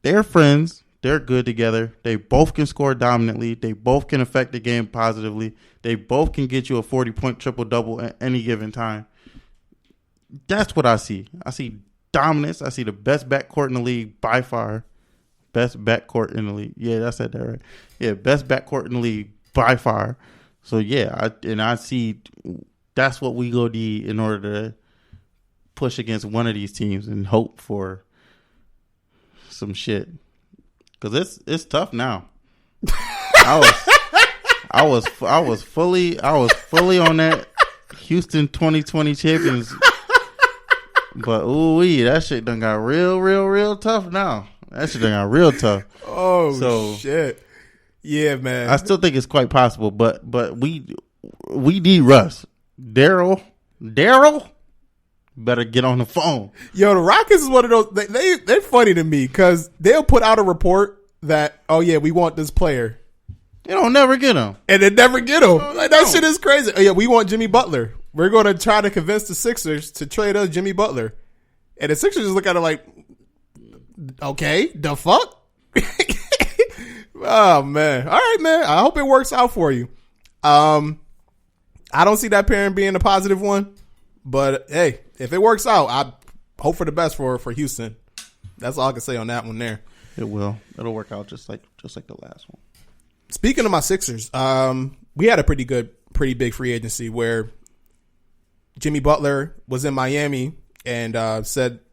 they're friends. They're good together. They both can score dominantly. They both can affect the game positively. They both can get you a 40-point triple-double at any given time. That's what I see. I see dominance. I see the best backcourt in the league by far. Best backcourt in the league. Yeah, I said that right. Yeah, best backcourt in the league by far. So, yeah, I see that's what we go need in order to push against one of these teams and hope for some shit. Because it's tough now. I was fully on that Houston 2020 champions. But that shit done got real tough now. That shit done got real tough. Oh, shit. Yeah, man. I still think it's quite possible, but we need Russ. Daryl better get on the phone. Yo, the Rockets is one of those. They're funny to me because they'll put out a report that, oh yeah, we want this player. They don't never get him, and they never get him. Like, that shit is crazy. Oh yeah, we want Jimmy Butler. We're going to try to convince the Sixers to trade us Jimmy Butler, and the Sixers just look at it like, okay, the fuck. Oh man, all right, man. I hope it works out for you. I don't see that pairing being a positive one, but hey, if it works out, I hope for the best for Houston. That's all I can say on that one there. It will. It'll work out just like the last one. Speaking of my Sixers, we had a pretty big free agency where Jimmy Butler was in Miami and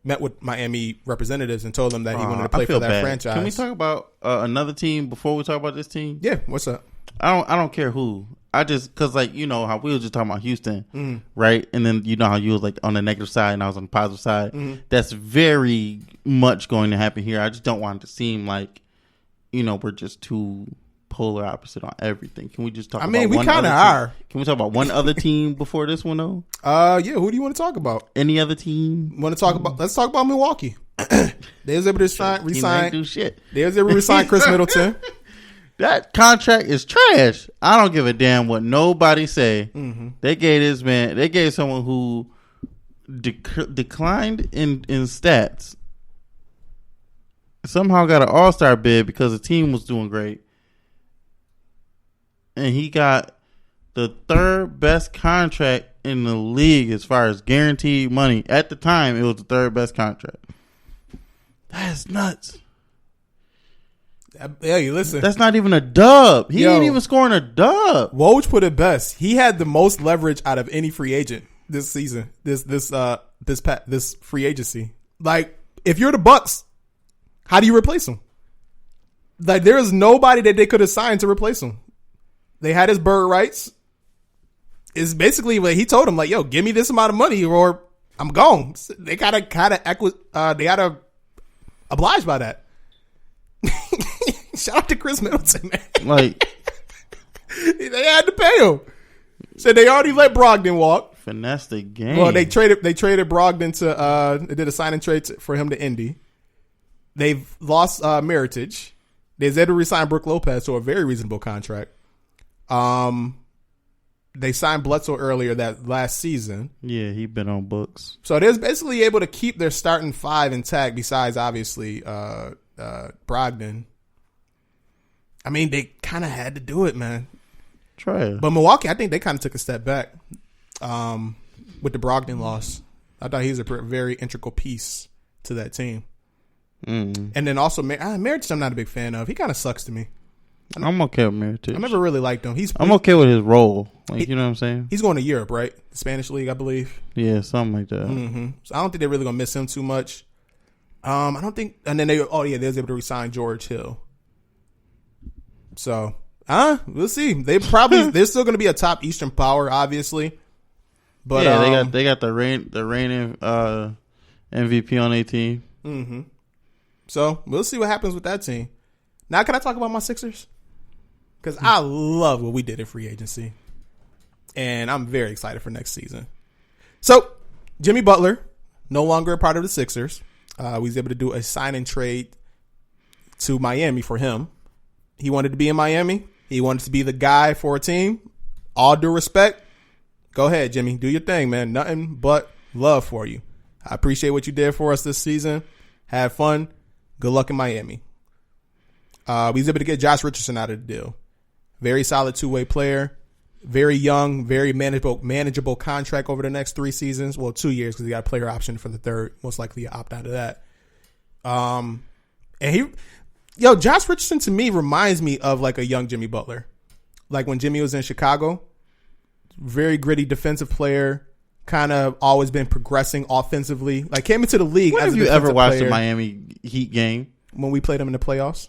met with Miami representatives and told them that he wanted to play for that franchise. Can we talk about another team before we talk about this team? Yeah, what's up? I don't care who. I just, cause like, you know how we were just talking about Houston, right? And then you know how you was like on the negative side and I was on the positive side. That's very much going to happen here. I just don't want it to seem like, you know, we're just too polar opposite on everything. Can we just talk? We kind of are. Can we talk about one other team before this one though? Yeah. Who do you want to talk about? Any other team? Want to talk about? Let's talk about Milwaukee. They was able to resign. Do shit. They was able to resign Chris Middleton. That contract is trash. I don't give a damn what nobody say. They gave someone who declined in stats. Somehow got an all-star bid because the team was doing great. And he got the third best contract in the league as far as guaranteed money. At the time, it was the third best contract. That's nuts. Yeah, you listen. That's not even a dub. He ain't even scoring a dub. Woj put it best. He had the most leverage out of any free agent this season. This free agency. Like, if you're the Bucks, how do you replace him? Like, there is nobody that they could have signed to replace him. They had his bird rights. It's basically what he told him, like, yo, give me this amount of money or I'm gone. They gotta oblige by that. Shout out to Chris Middleton, man. Like, they had to pay him. So they already let Brogdon walk. Finesse the game. Well, they traded Brogdon to they did a sign and trade for him to Indy. They've lost Meritage. They able to resign Brook Lopez to a very reasonable contract. They signed Bledsoe earlier that last season. Yeah, he been on books. So they're basically able to keep their starting five intact besides obviously Brogdon. I mean, they kind of had to do it, man. Try it. But Milwaukee, I think they kind of took a step back with the Brogdon loss. I thought he's a very integral piece to that team. And then also, Meritage I'm not a big fan of. He kind of sucks to me. I'm okay with Meritage. I never really liked him. I'm okay with his role. Like, you know what I'm saying? He's going to Europe, right? The Spanish League, I believe. Yeah, something like that. So I don't think they're really going to miss him too much. I don't think. And then they was able to resign George Hill. So, we'll see. They're still going to be a top Eastern power, obviously. But yeah, they got the reigning MVP on their team. So we'll see what happens with that team. Now, can I talk about my Sixers? Because I love what we did in free agency, and I'm very excited for next season. So, Jimmy Butler, no longer a part of the Sixers. We was able to do a sign and trade to Miami for him. He wanted to be in Miami. He wanted to be the guy for a team. All due respect, go ahead, Jimmy. Do your thing, man. Nothing but love for you. I appreciate what you did for us this season. Have fun. Good luck in Miami. We was able to get Josh Richardson out of the deal. Very solid two-way player. Very young, very manageable contract over the next 3 seasons. Well, 2 years because he got a player option for the third. Most likely to opt out of that. And Josh Richardson to me reminds me of like a young Jimmy Butler. Like when Jimmy was in Chicago. Very gritty defensive player. Kind of always been progressing offensively. Like came into the league when as a have you ever watched player a Miami Heat game? When we played him in the playoffs.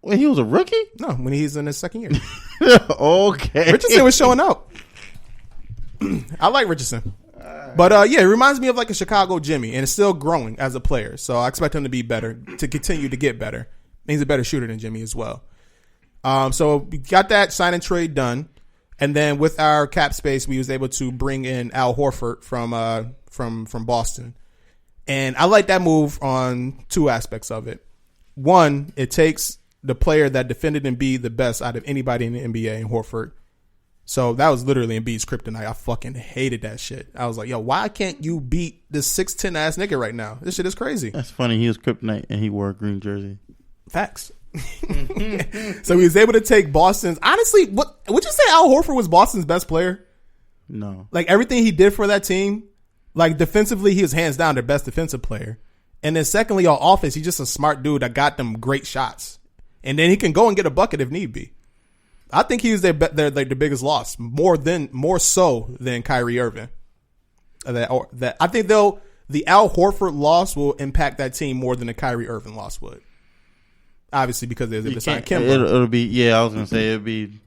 When he was a rookie? No, when he's in his second year. Okay. Richardson was showing out. I like Richardson. But it reminds me of like a Chicago Jimmy, and it's still growing as a player. So I expect him to be better, to continue to get better. And he's a better shooter than Jimmy as well. So we got that sign and trade done. And then with our cap space, we was able to bring in Al Horford from Boston. And I like that move on 2 aspects of it. One, it takes the player that defended Embiid the best out of anybody in the NBA in Horford. So that was literally Embiid's kryptonite. I fucking hated that shit. I was like, yo, why can't you beat this 6'10" ass nigga right now? This shit is crazy. That's funny. He was kryptonite and he wore a green jersey. Facts. So he was able to take Boston's. Honestly, what would you say Al Horford was Boston's best player? No. Like everything he did for that team, like defensively, he was hands down their best defensive player. And then secondly, on offense, he's just a smart dude that got them great shots. And then he can go and get a bucket if need be. I think he was their biggest loss, more so than Kyrie Irving. That I think though the Al Horford loss will impact that team more than the Kyrie Irving loss would. Obviously, because they're able to sign Kemba. It'll be I was gonna say it'd be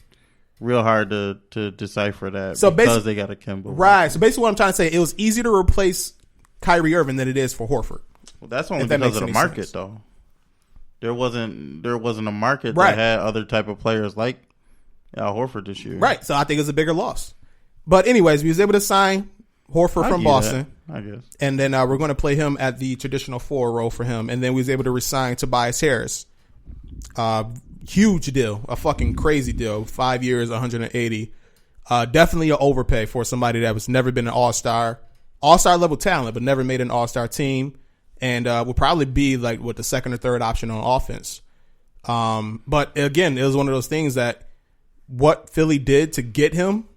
real hard to decipher that because they got a Kemba. Right. So basically, what I'm trying to say, it was easier to replace Kyrie Irving than it is for Horford. Well, that's only because of the market, though. There wasn't a market right. that had other type of players like Al Horford this year. Right. So I think it was a bigger loss. But anyways, we was able to sign Horford from Boston. I guess. And then we're going to play him at the traditional 4 role for him. And then we was able to resign Tobias Harris. Huge deal. A fucking crazy deal. 5 years, 180. Definitely an overpay for somebody that was never been an all-star level talent, but never made an all-star team. And will probably be like the second or third option on offense. But again, it was one of those things that what Philly did to get him,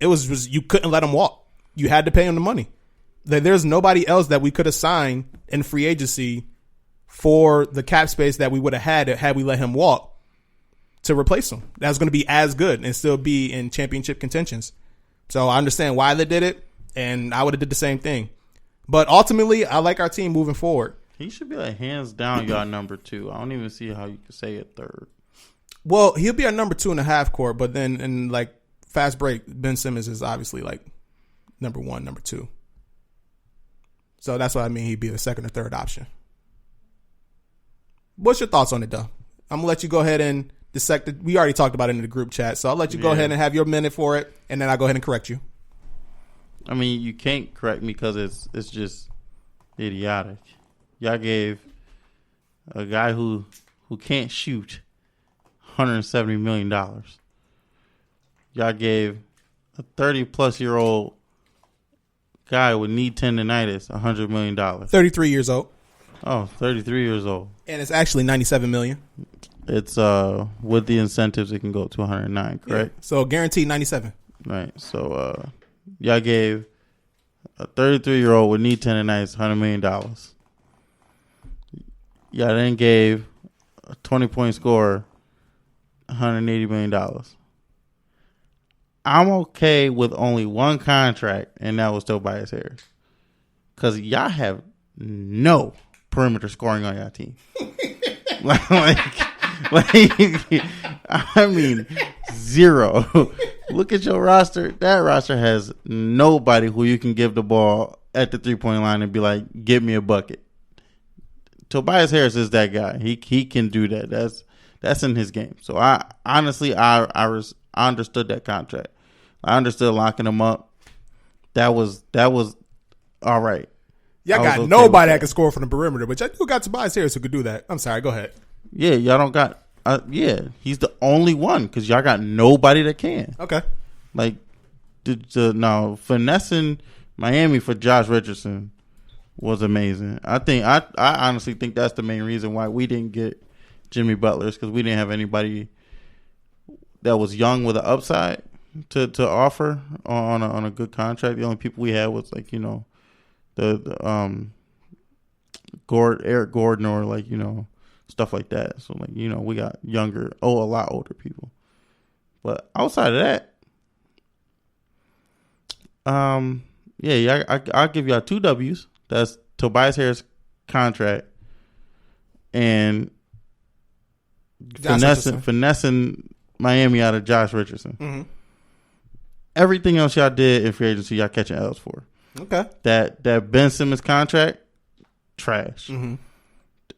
it was you couldn't let him walk. You had to pay him the money. There's nobody else that we could have signed in free agency for the cap space that we would have had we let him walk to replace him. That's going to be as good and still be in championship contentions. So I understand why they did it, and I would have did the same thing. But ultimately, I like our team moving forward. He should be like hands down y'all number 2. I don't even see how you could say it third. Well, he'll be our number 2 in the half court, but then in like fast break, Ben Simmons is obviously like number 1, number 2. So that's what I mean. He'd be the second or third option. What's your thoughts on it, though? I'm gonna let you go ahead and dissect it. We already talked about it in the group chat, so I'll let you go ahead and have your minute for it, and then I'll go ahead and correct you. I mean, you can't correct me because it's just idiotic. Y'all gave a guy who can't shoot $170 million. Y'all gave a 30-plus-year-old guy with knee tendonitis $100 million. 33 years old. Oh, 33 years old. And it's actually $97 million. It's with the incentives, it can go to 109, correct? Yeah. So guaranteed 97. Right. So y'all gave a 33-year-old with knee tendonitis $100 million. Y'all then gave a 20-point scorer $180 million. I'm okay with only one contract, and that was Tobias Harris. Because y'all have no perimeter scoring on y'all team. I mean, zero. Look at your roster. That roster has nobody who you can give the ball at the 3-point line and be like, "Give me a bucket." Tobias Harris is that guy. He can do that. That's in his game. So I honestly understood that contract. I understood locking him up. That was all right. Y'all got okay nobody that can score from the perimeter, but y'all still got Tobias Harris who could do that. I'm sorry, go ahead. Yeah, y'all don't got. He's the only one because y'all got nobody that can. Okay. Like, finessing Miami for Josh Richardson was amazing. I honestly think that's the main reason why we didn't get Jimmy Butler, is because we didn't have anybody that was young with an upside to offer on a good contract. The only people we had was like, the Eric Gordon, or like, stuff like that. So like, we got a lot older people. But outside of that, I'll give y'all 2 W's. That's Tobias Harris contract and finessing Miami out of Josh Richardson. Mm-hmm. Everything else y'all did in free agency, y'all catching L's for. Okay. That Ben Simmons contract, trash. Mm-hmm.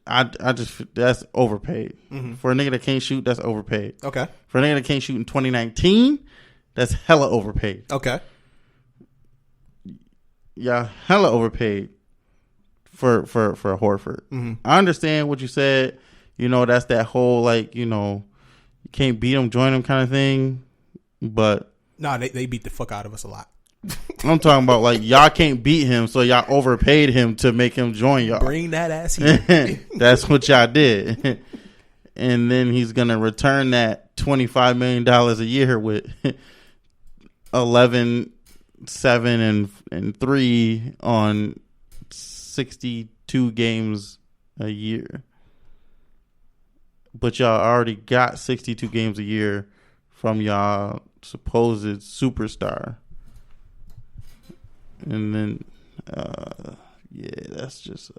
I just, that's overpaid. Mm-hmm. For a nigga that can't shoot, that's overpaid. Okay. For a nigga that can't shoot in 2019, that's hella overpaid. Okay. Yeah, hella overpaid for Horford. Mm-hmm. I understand what you said. That's that whole like, you can't beat him, join him kind of thing. But no, they beat the fuck out of us a lot. I'm talking about like y'all can't beat him, so y'all overpaid him to make him join y'all. Bring that ass here. That's what y'all did. And then he's gonna return that $25 million a year with 11, 7, and 3 on 62 games a year. But y'all already got 62 games a year from y'all supposed superstar. And then, that's just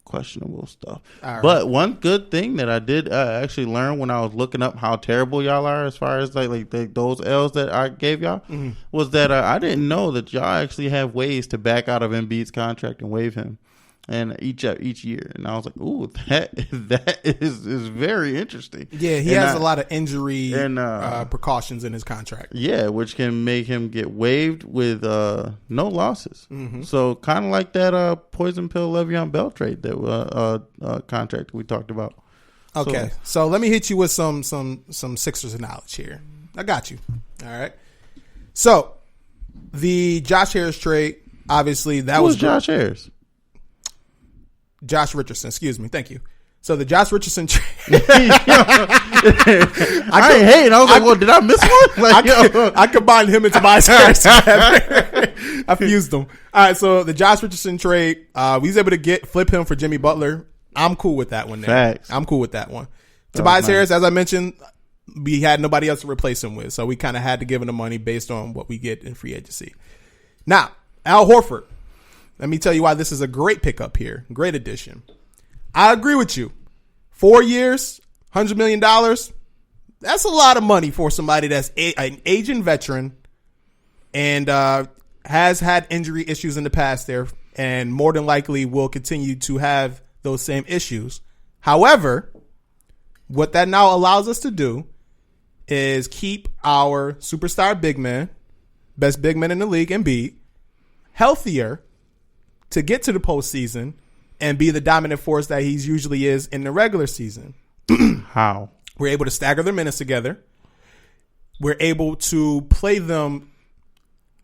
questionable stuff. Right. But one good thing that I did actually learn when I was looking up how terrible y'all are as far as like those L's that I gave y'all, mm-hmm. was that I didn't know that y'all actually have ways to back out of Embiid's contract and waive him. And each year, and I was like, "Ooh, that is very interesting." Yeah, he has a lot of injury and precautions in his contract. Yeah, which can make him get waived with no losses. Mm-hmm. So kind of like that poison pill Le'Veon Bell trade that contract we talked about. Okay, so let me hit you with some Sixers knowledge here. I got you. All right. So the Josh Harris trade, obviously, that was Josh Harris. Josh Richardson, excuse me. Thank you. So the Josh Richardson trade. I ain't hating. I was like, well, did I miss one? Like, I combined him and Tobias Harris together. I fused them. All right, so the Josh Richardson trade, we was able to flip him for Jimmy Butler. I'm cool with that one. Facts. I'm cool with that one. Tobias Harris, as I mentioned, we had nobody else to replace him with, so we kind of had to give him the money based on what we get in free agency. Now, Al Horford. Let me tell you why this is a great pickup here. Great addition. I agree with you. 4 years, $100 million. That's a lot of money for somebody that's an aging veteran and has had injury issues in the past there, and more than likely will continue to have those same issues. However, what that now allows us to do is keep our superstar big man, best big man in the league, Embiid, healthier to get to the postseason and be the dominant force that he usually is in the regular season. How? We're able to stagger their minutes together. We're able to play them.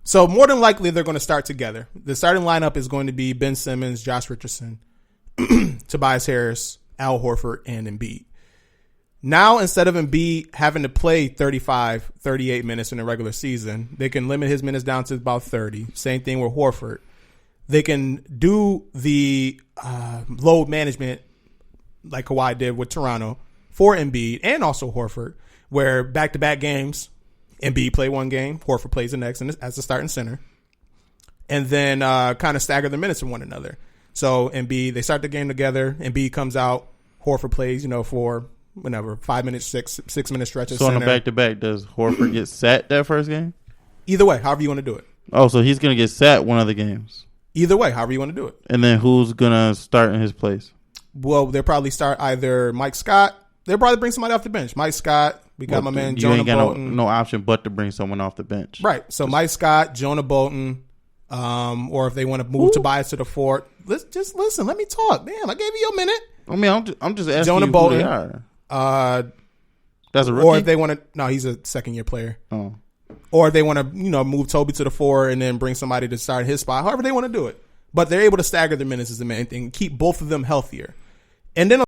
So more than likely, they're going to start together. The starting lineup is going to be Ben Simmons, Josh Richardson, Tobias Harris, Al Horford, and Embiid. Now, instead of Embiid having to play 35, 38 minutes in the regular season, they can limit his minutes down to about 30. Same thing with Horford. They can do the load management like Kawhi did with Toronto for Embiid and also Horford, where back-to-back games, Embiid play one game, Horford plays the next as the starting center, and then kind of stagger the minutes from one another. So Embiid, they start the game together, Embiid comes out, Horford plays, for whenever, 5 minutes, 6 minute stretches. So on a back-to-back, does Horford get sat that first game? Either way, however you want to do it. Oh, so he's going to get sat one of the games. Either way, however you want to do it. And then who's going to start in his place? Well, they'll probably start either Mike Scott. They'll probably bring somebody off the bench. Mike Scott. We got my man Jonah Bolton. You ain't got no option but to bring someone off the bench. Right. So Mike Scott, Jonah Bolton, or if they want to move Tobias to the fort. Just listen. Let me talk. Damn, I gave you a minute. I mean, I'm just asking Jonah you Bolton, who they are. That's a rookie? Or if they want to, no, he's a second-year player. Oh. Or if they want to, move Toby to the 4 and then bring somebody to start his spot. However they want to do it. but they're able to stagger their minutes is the main thing. Keep both of them healthier. And then